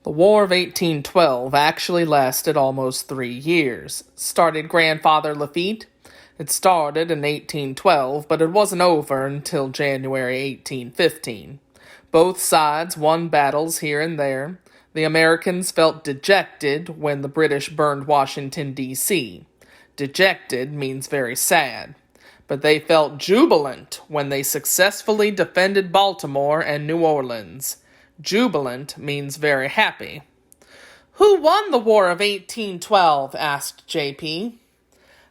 The War of 1812 actually lasted almost 3 years. Started Grandfather Lafitte? It started in 1812, but it wasn't over until January 1815. Both sides won battles here and there. The Americans felt dejected when the British burned Washington, D.C. Dejected means very sad. But they felt jubilant when they successfully defended Baltimore and New Orleans. Jubilant means very happy. "Who won the War of 1812? Asked J.P.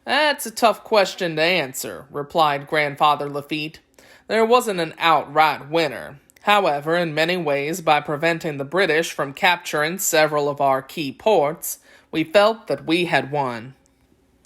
"That's a tough question to answer," replied Grandfather Lafitte. "There wasn't an outright winner. However, in many ways, by preventing the British from capturing several of our key ports, we felt that we had won."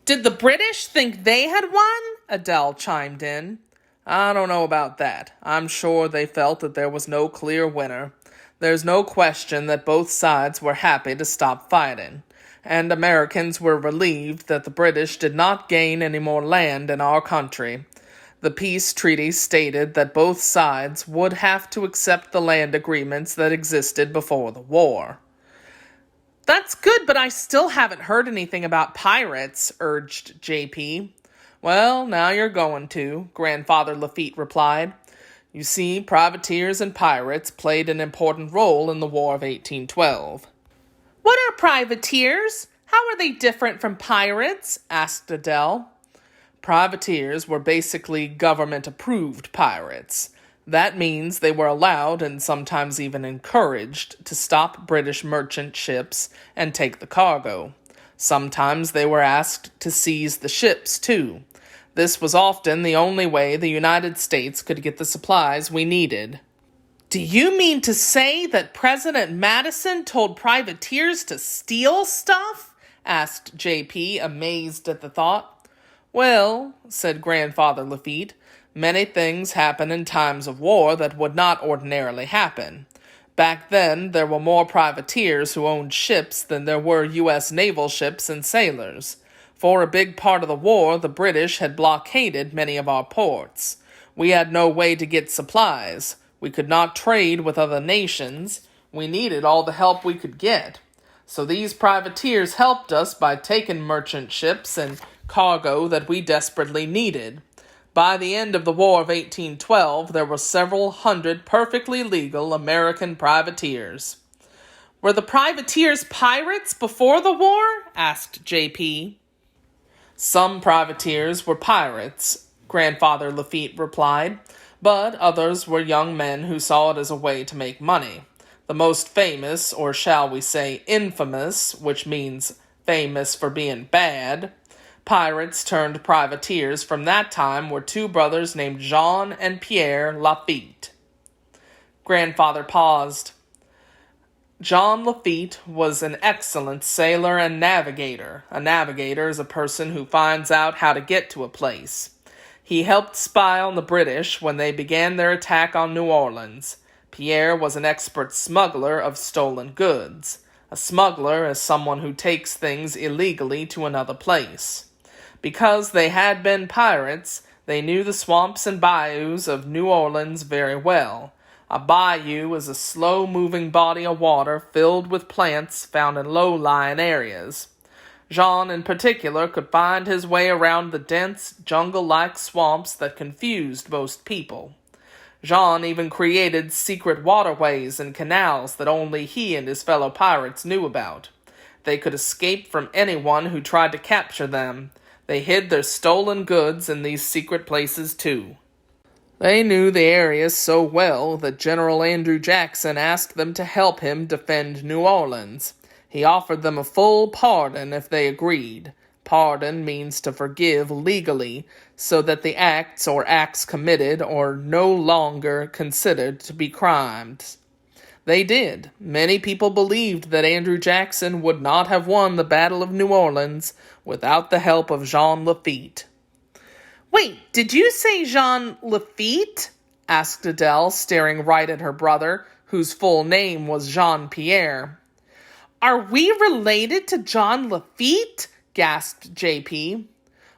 "Did the British think they had won?" Adele chimed in. "I don't know about that. I'm sure they felt that there was no clear winner. There's no question that both sides were happy to stop fighting, and Americans were relieved that the British did not gain any more land in our country. The peace treaty stated that both sides would have to accept the land agreements that existed before the war." "That's good, but I still haven't heard anything about pirates," urged J.P. "Well, now you're going to," Grandfather Lafitte replied. "You see, privateers and pirates played an important role in the War of 1812. "What are privateers? How are they different from pirates?" asked Adele. Privateers were basically government-approved pirates. That means they were allowed, and sometimes even encouraged, to stop British merchant ships and take the cargo. Sometimes they were asked to seize the ships, too. This was often the only way the United States could get the supplies we needed. "Do you mean to say that President Madison told privateers to steal stuff?" asked J.P., amazed at the thought. "Well," said Grandfather Lafitte, "many things happen in times of war that would not ordinarily happen. Back then, there were more privateers who owned ships than there were U.S. naval ships and sailors. For a big part of the war, the British had blockaded many of our ports. We had no way to get supplies. We could not trade with other nations. We needed all the help we could get. So these privateers helped us by taking merchant ships and cargo that we desperately needed. By the end of the War of 1812, there were several hundred perfectly legal American privateers." "Were the privateers pirates before the war?" asked J.P. "Some privateers were pirates," Grandfather Lafitte replied, "but others were young men who saw it as a way to make money. The most famous, or shall we say infamous, which means famous for being bad, pirates turned privateers from that time were two brothers named Jean and Pierre Lafitte." Grandfather paused. "Jean Lafitte was an excellent sailor and navigator. A navigator is a person who finds out how to get to a place. He helped spy on the British when they began their attack on New Orleans. Pierre was an expert smuggler of stolen goods. A smuggler is someone who takes things illegally to another place. Because they had been pirates, they knew the swamps and bayous of New Orleans very well. A bayou is a slow-moving body of water filled with plants found in low-lying areas. Jean, in particular, could find his way around the dense, jungle-like swamps that confused most people. Jean even created secret waterways and canals that only he and his fellow pirates knew about. They could escape from anyone who tried to capture them. They hid their stolen goods in these secret places, too. They knew the area so well that General Andrew Jackson asked them to help him defend New Orleans. He offered them a full pardon if they agreed. Pardon means to forgive legally, so that the acts committed are no longer considered to be crimes. They did. Many people believed that Andrew Jackson would not have won the Battle of New Orleans without the help of Jean Lafitte. "Wait, did you say Jean Lafitte?" asked Adele, staring right at her brother, whose full name was Jean-Pierre. "Are we related to John Lafitte?" gasped J.P.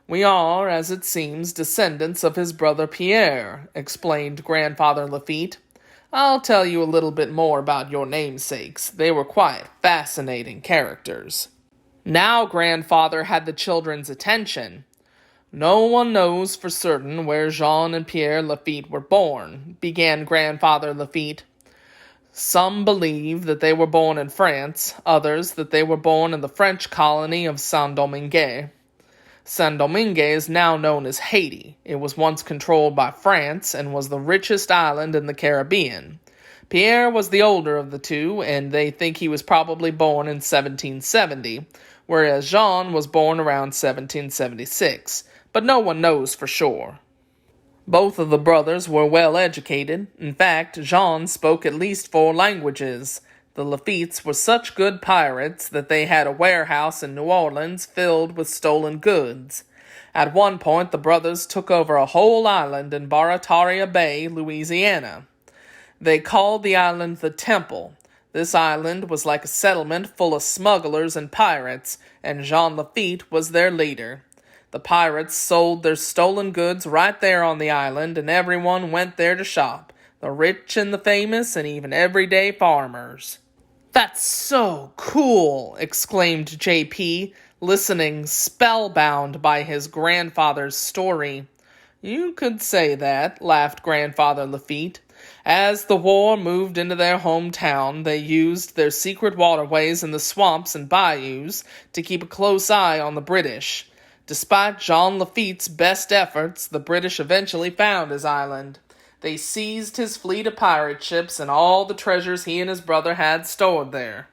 "We are, as it seems, descendants of his brother Pierre," explained Grandfather Lafitte. I'll tell you a little bit more about your namesakes. They were quite fascinating characters. Now grandfather had the children's attention. No one knows for certain where Jean and Pierre Lafitte were born, began Grandfather Lafitte. Some believe that they were born in France, others that they were born in the French colony of Saint-Domingue. Saint-Domingue is now known as Haiti. It was once controlled by France and was the richest island in the Caribbean. Pierre was the older of the two, and they think he was probably born in 1770, whereas Jean was born around 1776, but no one knows for sure. Both of the brothers were well educated. In fact, Jean spoke at least 4 languages. The Lafittes were such good pirates that they had a warehouse in New Orleans filled with stolen goods. At one point, the brothers took over a whole island in Barataria Bay, Louisiana. They called the island the Temple. This island was like a settlement full of smugglers and pirates, and Jean Lafitte was their leader. The pirates sold their stolen goods right there on the island, and everyone went there to shop. The rich and the famous, and even everyday farmers. "That's so cool!" exclaimed J.P., listening spellbound by his grandfather's story. "You could say that," laughed Grandfather Lafitte. As the war moved into their hometown, they used their secret waterways in the swamps and bayous to keep a close eye on the British. Despite Jean Lafitte's best efforts, the British eventually found his island. They seized his fleet of pirate ships and all the treasures he and his brother had stored there.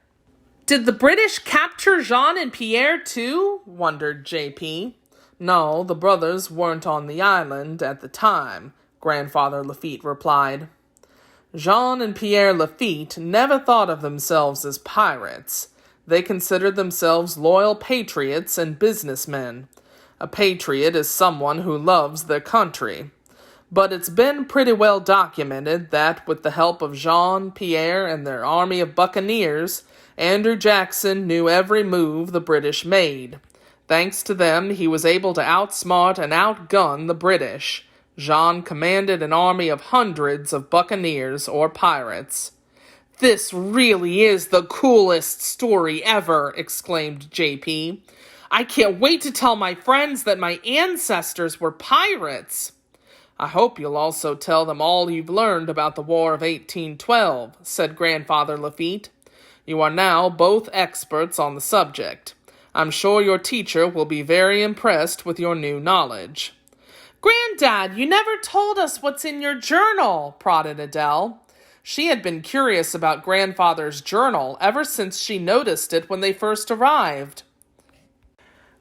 "Did the British capture Jean and Pierre too?" wondered J.P. "No, the brothers weren't on the island at the time," Grandfather Lafitte replied. Jean and Pierre Lafitte never thought of themselves as pirates. They considered themselves loyal patriots and businessmen. A patriot is someone who loves their country. But it's been pretty well documented that, with the help of Jean, Pierre, and their army of buccaneers, Andrew Jackson knew every move the British made. Thanks to them, he was able to outsmart and outgun the British. Jean commanded an army of hundreds of buccaneers or pirates. "This really is the coolest story ever," exclaimed J.P. "I can't wait to tell my friends that my ancestors were pirates." "I hope you'll also tell them all you've learned about the War of 1812, said Grandfather Lafitte. "You are now both experts on the subject. I'm sure your teacher will be very impressed with your new knowledge." "Granddad, you never told us what's in your journal," prodded Adele. She had been curious about Grandfather's journal ever since she noticed it when they first arrived.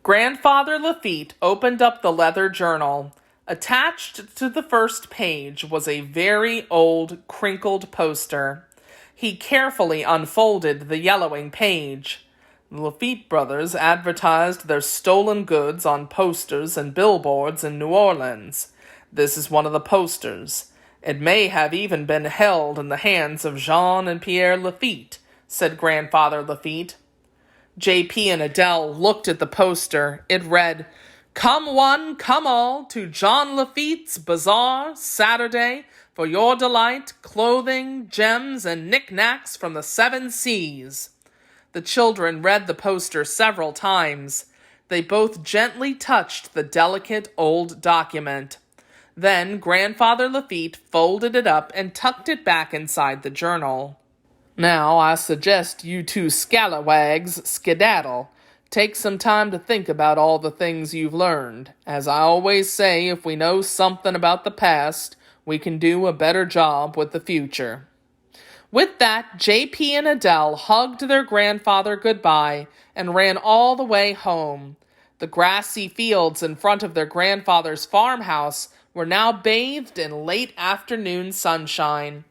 Grandfather Lafitte opened up the leather journal. Attached to the first page was a very old, crinkled poster. He carefully unfolded the yellowing page. The Lafitte brothers advertised their stolen goods on posters and billboards in New Orleans. This is one of the posters. It may have even been held in the hands of Jean and Pierre Lafitte, said Grandfather Lafitte. J.P. and Adele looked at the poster. It read, "Come one, come all, to John Lafitte's Bazaar, Saturday, for your delight, clothing, gems, and knickknacks from the 7 seas. The children read the poster several times. They both gently touched the delicate old document. Then Grandfather Lafitte folded it up and tucked it back inside the journal. "Now I suggest you two scalawags skedaddle. Take some time to think about all the things you've learned. As I always say, if we know something about the past, we can do a better job with the future." With that, J.P. and Adele hugged their grandfather goodbye and ran all the way home. The grassy fields in front of their grandfather's farmhouse were now bathed in late afternoon sunshine.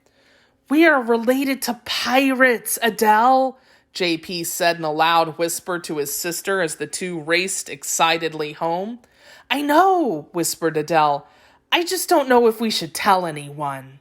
"We are related to pirates, Adele," J.P. said in a loud whisper to his sister as the two raced excitedly home. "I know," whispered Adele. "I just don't know if we should tell anyone."